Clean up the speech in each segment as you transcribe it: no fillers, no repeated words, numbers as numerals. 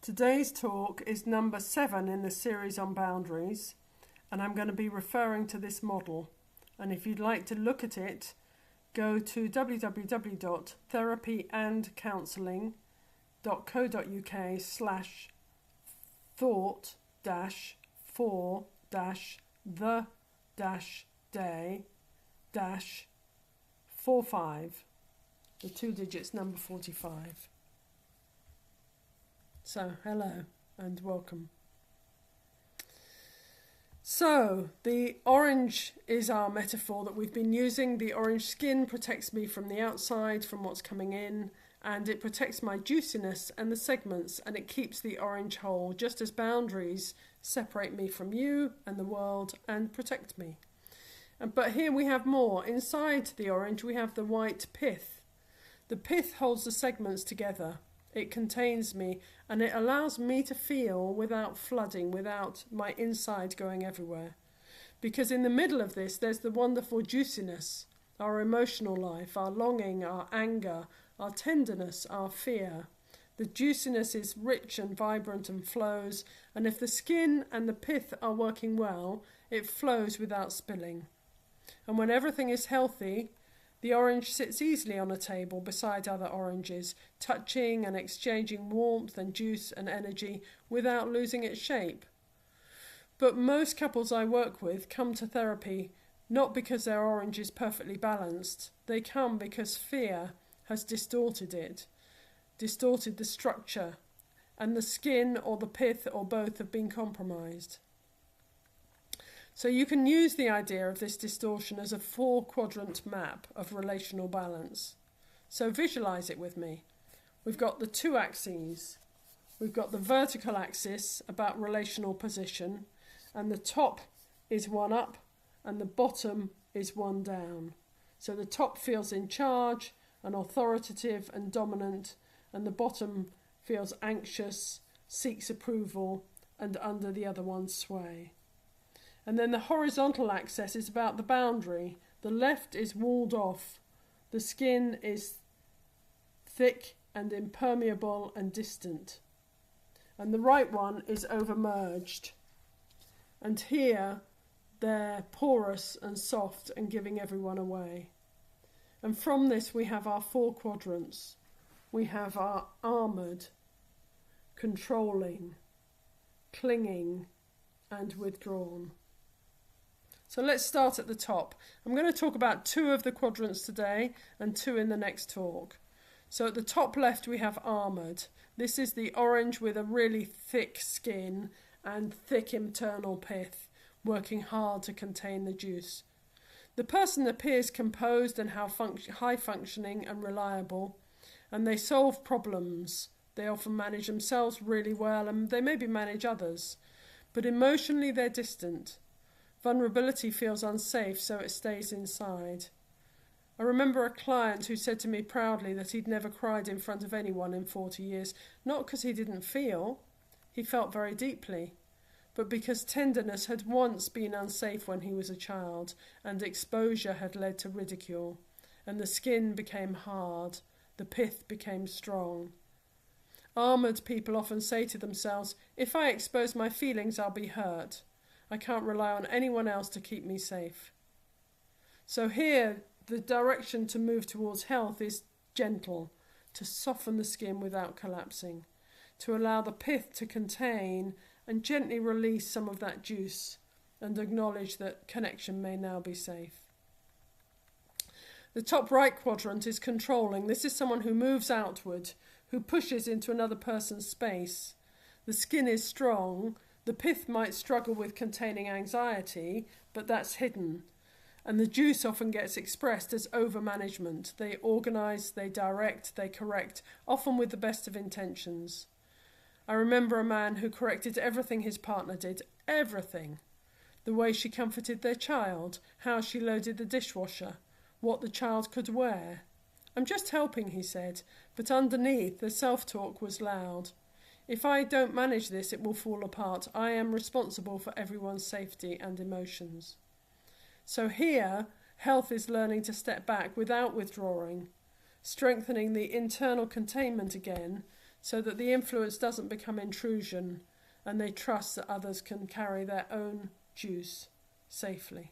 Today's talk is number 7 in the series on boundaries, and I'm going to be referring to this model. And if you'd like to look at it, go to www.therapyand-counselling.co.uk/thought-for-the-45, the 2 digits number 45. So, hello and welcome. So, the orange is our metaphor that we've been using. The orange skin protects me from the outside, from what's coming in, and it protects my juiciness and the segments, and it keeps the orange whole, just as boundaries separate me from you and the world and protect me. But here we have more. Inside the orange we have the white pith. The pith holds the segments together. It contains me, and it allows me to feel without flooding, without my inside going everywhere. Because in the middle of this, there's the wonderful juiciness, our emotional life, our longing, our anger, our tenderness, our fear. The juiciness is rich and vibrant and flows, and if the skin and the pith are working well, it flows without spilling. And when everything is healthy, the orange sits easily on a table beside other oranges, touching and exchanging warmth and juice and energy without losing its shape. But most couples I work with come to therapy not because their orange is perfectly balanced. They come because fear has distorted it, distorted the structure, and the skin or the pith or both have been compromised. So you can use the idea of this distortion as a 4-quadrant map of relational balance. So visualize it with me. We've got the 2 axes. We've got the vertical axis about relational position, and the top is 1 up and the bottom is 1 down. So the top feels in charge and authoritative and dominant, and the bottom feels anxious, seeks approval, and under the other one's sway. And then the horizontal axis is about the boundary. The left is walled off. The skin is thick and impermeable and distant. And the right one is overmerged. And here they're porous and soft and giving everyone away. And from this we have our 4 quadrants. We have our armoured, controlling, clinging, and withdrawn. So let's start at the top. I'm going to talk about 2 of the quadrants today and 2 in the next talk. So at the top left we have armoured. This is the orange with a really thick skin and thick internal pith, working hard to contain the juice. The person appears composed and high functioning and reliable, and they solve problems. They often manage themselves really well, and they maybe manage others. But emotionally they're distant. Vulnerability feels unsafe, so it stays inside. I remember a client who said to me proudly that he'd never cried in front of anyone in 40 years, not because he didn't feel, he felt very deeply, but because tenderness had once been unsafe when he was a child, and exposure had led to ridicule, and the skin became hard, the pith became strong. Armoured people often say to themselves, if I expose my feelings, I'll be hurt. I can't rely on anyone else to keep me safe. So here, the direction to move towards health is gentle, to soften the skin without collapsing, to allow the pith to contain and gently release some of that juice and acknowledge that connection may now be safe. The top right quadrant is controlling. This is someone who moves outward, who pushes into another person's space. The skin is strong. The pith might struggle with containing anxiety, but that's hidden. And the juice often gets expressed as over-management. They organise, they direct, they correct, often with the best of intentions. I remember a man who corrected everything his partner did, everything. The way she comforted their child, how she loaded the dishwasher, what the child could wear. I'm just helping, he said, but underneath the self-talk was loud. If I don't manage this, it will fall apart. I am responsible for everyone's safety and emotions. So here, health is learning to step back without withdrawing, strengthening the internal containment again, so that the influence doesn't become intrusion and they trust that others can carry their own juice safely.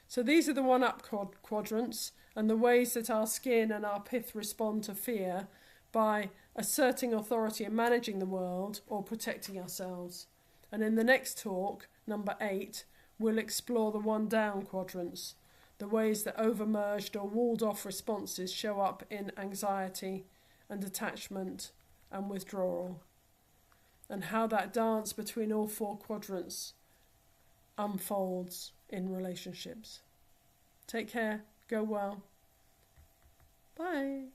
So these are the one-up quadrants and the ways that our skin and our pith respond to fear by asserting authority and managing the world or protecting ourselves. And in the next talk, number 8, we'll explore the one-down quadrants, the ways that overmerged or walled-off responses show up in anxiety and attachment and withdrawal, and how that dance between all 4 quadrants unfolds in relationships. Take care. Go well. Bye.